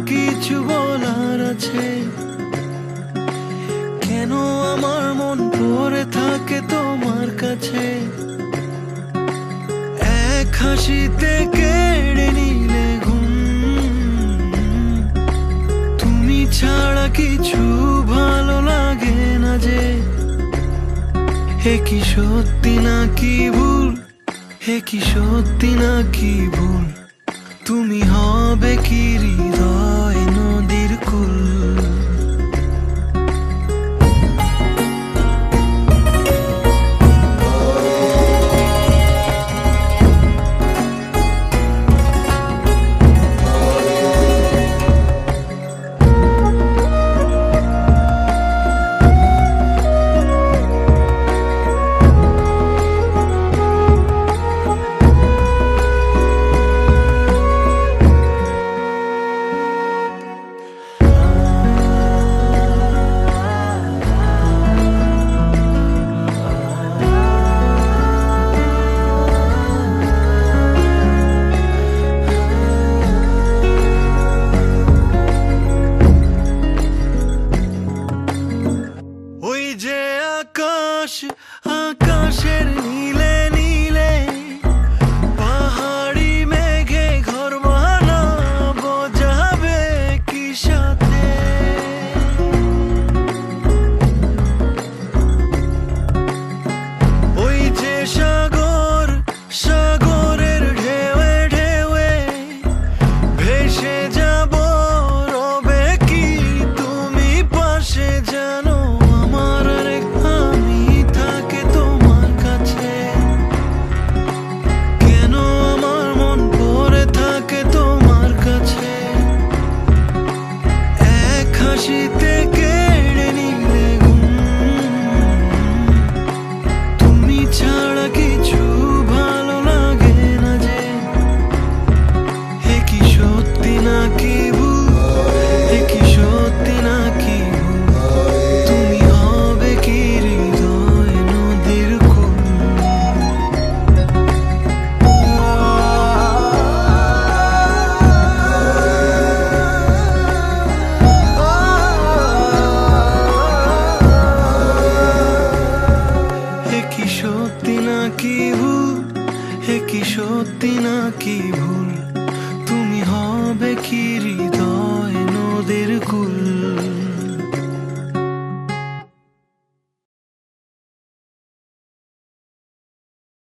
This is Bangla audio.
কিছু বলার আছে? কেন আমার মন পড়ে থাকে তোমার কাছে? এক হাসিতে কেড়ে নিলে ঘুম, তুমি ছাড়া কিছু ভালো লাগে না যে। হে কি সত্যি নাকি ভুল, হে কি সত্যি নাকি ভুল, তুমি হবে কি হৃদয় নদীর কুল। ওই যে আকাশ, আকাশের নীলে নীলে পাহাড়ি মেঘে ঘর বানাবো, যাবে কি সাথে? ওই যে সাগর, সাগরের ঢেউয়ে ঢেউয়ে ভেসে যাব, রবে কি তুমি পাশে? জানো আমার আরেক আমি থাকে তোমার কাছে। কেন আমার মন পড়ে থাকে তোমার কাছে? এক হাসিতে কেড়ে নিলে ঘুম, তুমি ছাড়া কিছু ভালো লাগে না যে। হে কি সত্যি নাকি ভুল, হে কি সত্যি নাকি ভুল, তুমি হবে কি হৃদয় নদীর কুল। হে কি সত্যি নাকি ভুল, হে কি সত্যি নাকি ভুল, তুমি হবে কি হৃদয় নদীর কুল।